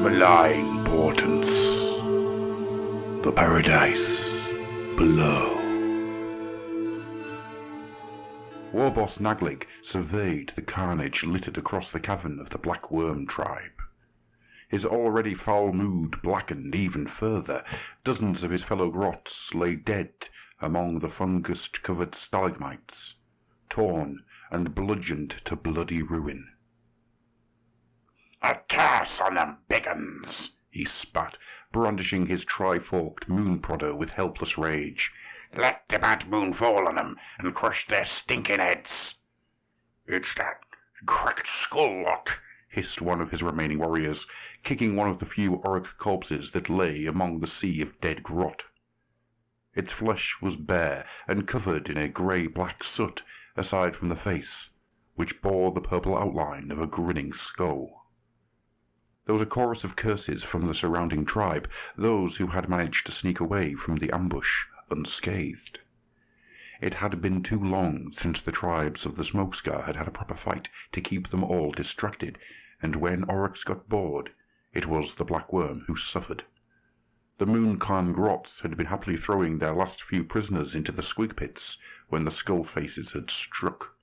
Malign Portents. The paradise below. Warboss Malign surveyed the carnage littered across the cavern of the Black Worm tribe. His already foul mood blackened even further. Dozens of his fellow grots lay dead among the fungus-covered stalagmites, torn and bludgeoned to bloody ruin. "A curse on them big uns," he spat, brandishing his tri-forked moon prodder with helpless rage. "Let the bad moon fall on them and crush their stinking heads." "It's that cracked skull lot," hissed one of his remaining warriors, kicking one of the few orc corpses that lay among the sea of dead grot. Its flesh was bare and covered in a grey-black soot, aside from the face, which bore the purple outline of a grinning skull. There was a chorus of curses from the surrounding tribe, those who had managed to sneak away from the ambush unscathed. It had been too long since the tribes of the Smokescar had had a proper fight to keep them all distracted, and when Oryx got bored, it was the Black Worm who suffered. The Moon Clan grots had been happily throwing their last few prisoners into the squig pits when the skull faces had struck.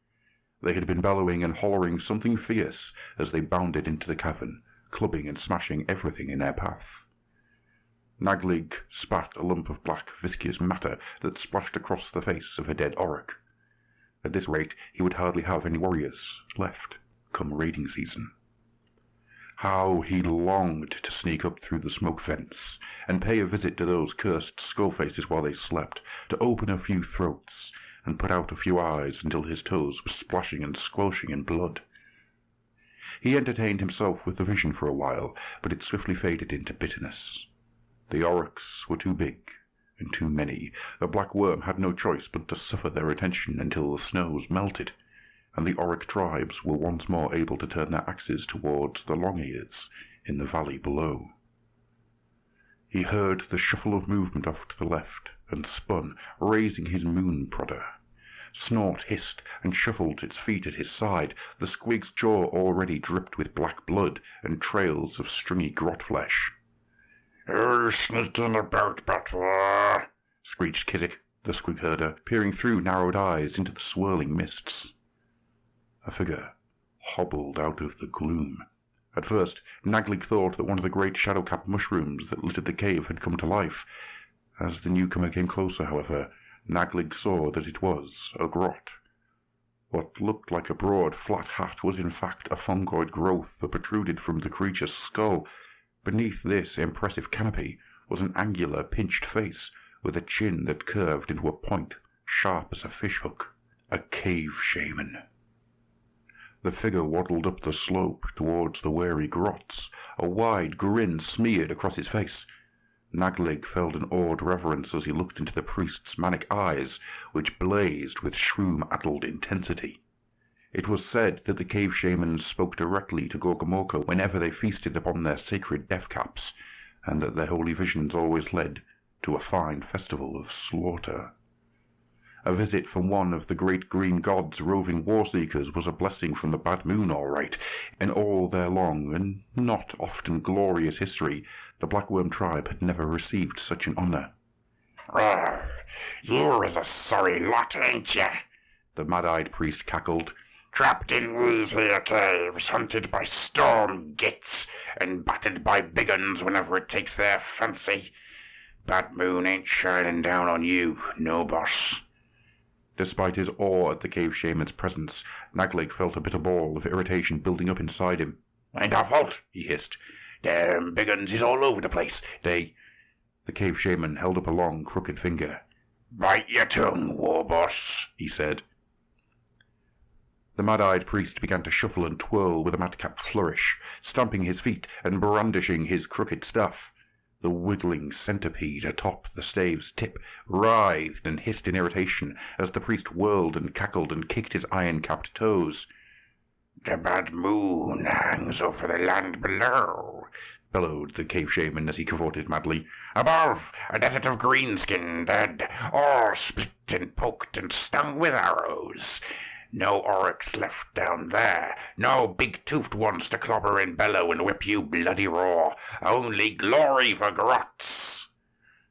They had been bellowing and hollering something fierce as they bounded into the cavern, clubbing and smashing everything in their path. Malign spat a lump of black, viscous matter that splashed across the face of a dead Oryx. At this rate, he would hardly have any warriors left come raiding season. How he longed to sneak up through the smoke vents and pay a visit to those cursed skullfaces while they slept, to open a few throats and put out a few eyes until his toes were splashing and squelching in blood. He entertained himself with the vision for a while, but it swiftly faded into bitterness. The Oryx were too big and too many. The Black Worm had no choice but to suffer their attention until the snows melted, and the Oryx tribes were once more able to turn their axes towards the Long-Ears in the valley below. He heard the shuffle of movement off to the left, and spun, raising his moon prodder. Snort hissed and shuffled its feet at his side. The squig's jaw already dripped with black blood and trails of stringy grot flesh. "Who's sneaking about, Batwa?" screeched Kizik, the squig herder, peering through narrowed eyes into the swirling mists. A figure hobbled out of the gloom. At first, Malign thought that one of the great shadow-capped mushrooms that littered the cave had come to life. As the newcomer came closer, however, Malign saw that it was a grot. What looked like a broad, flat hat was in fact a fungoid growth that protruded from the creature's skull. Beneath this impressive canopy was an angular, pinched face with a chin that curved into a point, sharp as a fishhook. A cave shaman. The figure waddled up the slope towards the wary grots, a wide grin smeared across his face. Malign felt an awed reverence as he looked into the priest's manic eyes, which blazed with shroom-addled intensity. It was said that the cave shamans spoke directly to Gorgomorka whenever they feasted upon their sacred death caps, and that their holy visions always led to a fine festival of slaughter. A visit from one of the great green gods' roving war-seekers was a blessing from the Bad Moon, all right. In all their long and not often glorious history, the Black Worm tribe had never received such an honour. "Well, you is a sorry lot, ain't ye?" the mad-eyed priest cackled. "Trapped in these here caves, hunted by storm gits, and battered by big uns whenever it takes their fancy. Bad Moon ain't shining down on you, no boss." Despite his awe at the cave shaman's presence, Malign felt a bitter ball of irritation building up inside him. "Ain't our fault," he hissed. "Them big uns is all over the place. They—" The cave shaman held up a long, crooked finger. "Bite your tongue, war boss," he said. The mad-eyed priest began to shuffle and twirl with a madcap flourish, stamping his feet and brandishing his crooked staff. The wiggling centipede atop the stave's tip writhed and hissed in irritation as the priest whirled and cackled and kicked his iron-capped toes. "The Bad Moon hangs over the land below," bellowed the cave shaman as he cavorted madly. "Above, a desert of greenskin dead, all split and poked and stung with arrows. No oryx left down there. No big-toothed ones to clobber and bellow and whip you bloody raw. Only glory for grots.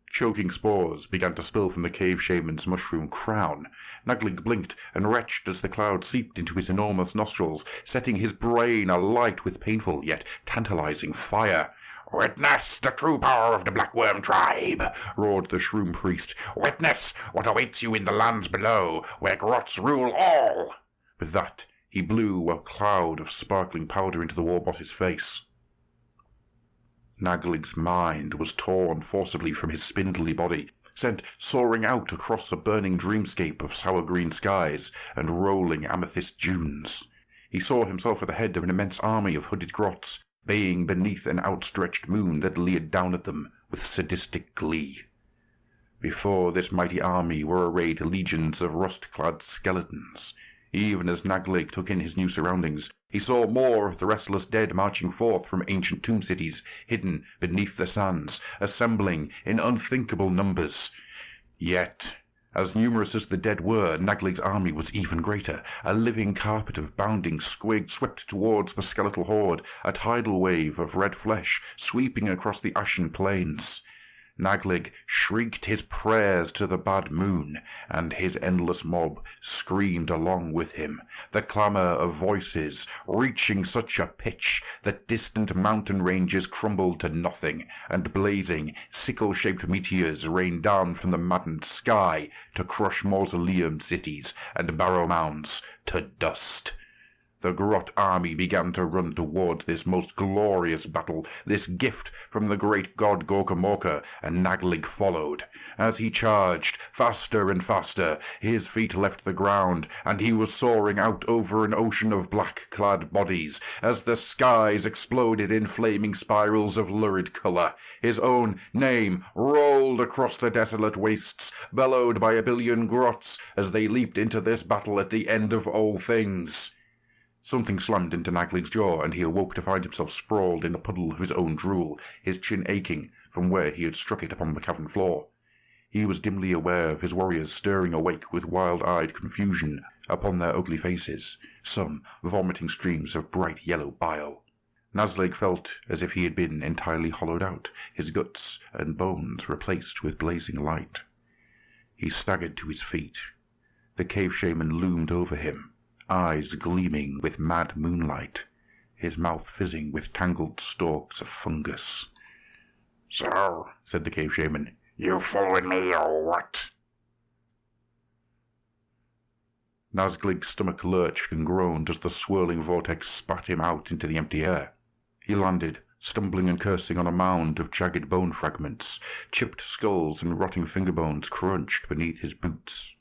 Choking spores began to spill from the cave shaman's mushroom crown. Naglig blinked and retched as the cloud seeped into his enormous nostrils, setting his brain alight with painful yet tantalizing fire. "Witness the true power of the Blackworm tribe," roared the shroom priest. "Witness what awaits you in the lands below, where grots rule all." With that, he blew a cloud of sparkling powder into the warboss's face. Naglig's mind was torn forcibly from his spindly body, sent soaring out across a burning dreamscape of sour green skies and rolling amethyst dunes. He saw himself at the head of an immense army of hooded grots, baying beneath an outstretched moon that leered down at them with sadistic glee. Before this mighty army were arrayed legions of rust-clad skeletons. Even as Naglig took in his new surroundings, he saw more of the restless dead marching forth from ancient tomb cities, hidden beneath the sands, assembling in unthinkable numbers. Yet, as numerous as the dead were, Naglig's army was even greater. A living carpet of bounding squig swept towards the skeletal horde, a tidal wave of red flesh sweeping across the ashen plains. Naglig shrieked his prayers to the bad moon, and his endless mob screamed along with him, the clamour of voices reaching such a pitch that distant mountain ranges crumbled to nothing, and blazing, sickle-shaped meteors rained down from the maddened sky to crush mausoleum cities and barrow mounds to dust. The Grot army began to run towards this most glorious battle, this gift from the great god Gorkamorka, and Naglig followed. As he charged, faster and faster, his feet left the ground, and he was soaring out over an ocean of black-clad bodies, as the skies exploded in flaming spirals of lurid colour. His own name rolled across the desolate wastes, bellowed by a billion Grots as they leaped into this battle at the end of all things. Something slammed into Naglig's jaw, and he awoke to find himself sprawled in a puddle of his own drool, his chin aching from where he had struck it upon the cavern floor. He was dimly aware of his warriors stirring awake with wild-eyed confusion upon their ugly faces, some vomiting streams of bright yellow bile. Naglig felt as if he had been entirely hollowed out, his guts and bones replaced with blazing light. He staggered to his feet. The cave shaman loomed over him, eyes gleaming with mad moonlight, his mouth fizzing with tangled stalks of fungus. "So," said the cave shaman, "you following me or what?" Naglig's stomach lurched and groaned as the swirling vortex spat him out into the empty air. He landed, stumbling and cursing on a mound of jagged bone fragments. Chipped skulls and rotting fingerbones crunched beneath his boots.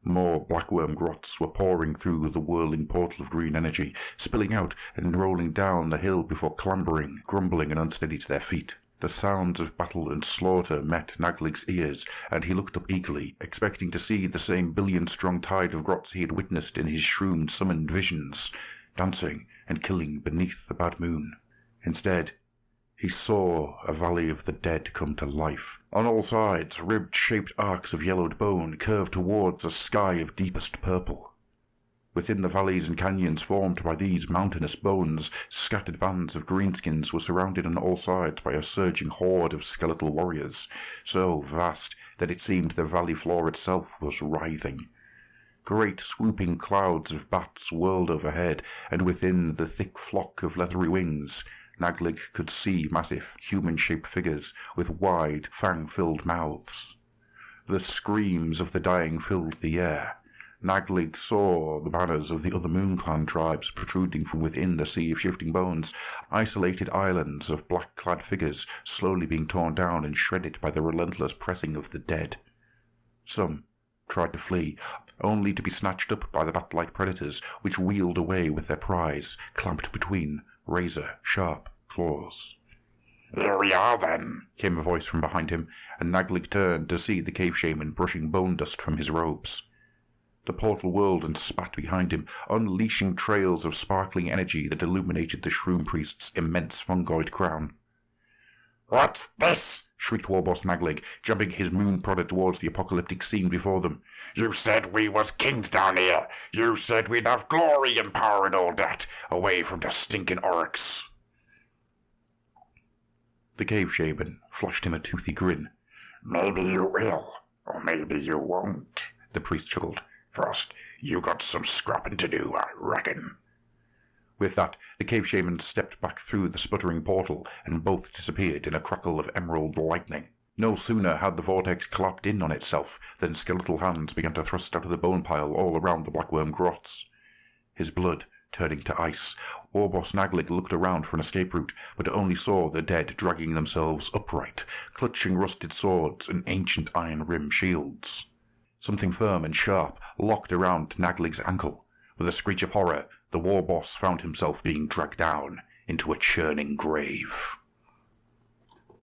More blackworm grots were pouring through the whirling portal of green energy, spilling out and rolling down the hill before clambering, grumbling and unsteady to their feet. The sounds of battle and slaughter met Naglig's ears, and he looked up eagerly, expecting to see the same billion-strong tide of grots he had witnessed in his shroom-summoned visions, dancing and killing beneath the bad moon. Instead, he saw a valley of the dead come to life. On all sides, rib-shaped arcs of yellowed bone curved towards a sky of deepest purple. Within the valleys and canyons formed by these mountainous bones, scattered bands of greenskins were surrounded on all sides by a surging horde of skeletal warriors, so vast that it seemed the valley floor itself was writhing. Great swooping clouds of bats whirled overhead, and within the thick flock of leathery wings, Naglig could see massive, human-shaped figures with wide, fang-filled mouths. The screams of the dying filled the air. Naglig saw the banners of the other Moon-clan tribes protruding from within the sea of shifting bones, isolated islands of black-clad figures slowly being torn down and shredded by the relentless pressing of the dead. Some tried to flee, only to be snatched up by the bat-like predators which wheeled away with their prize, clamped between razor-sharp claws. "Here we are, then," came a voice from behind him, and Naglig turned to see the cave shaman brushing bone dust from his robes. The portal whirled and spat behind him, unleashing trails of sparkling energy that illuminated the shroom priest's immense fungoid crown. What's this? shrieked War Boss Naglig, jumping his moon prodder towards the apocalyptic scene before them. You said we was kings down here. You said we'd have glory and power and all that, away from the stinking orcs. The cave shaman flashed him a toothy grin. Maybe you will, or maybe you won't, the priest chuckled. First, you got some scrapping to do, I reckon. With that, the cave shaman stepped back through the sputtering portal, and both disappeared in a crackle of emerald lightning. No sooner had the vortex collapsed in on itself than skeletal hands began to thrust out of the bone pile all around the blackworm grots. His blood turning to ice, War Boss Naglig looked around for an escape route, but only saw the dead dragging themselves upright, clutching rusted swords and ancient iron-rimmed shields. Something firm and sharp locked around Naglig's ankle. With a screech of horror, the war boss found himself being dragged down into a churning grave.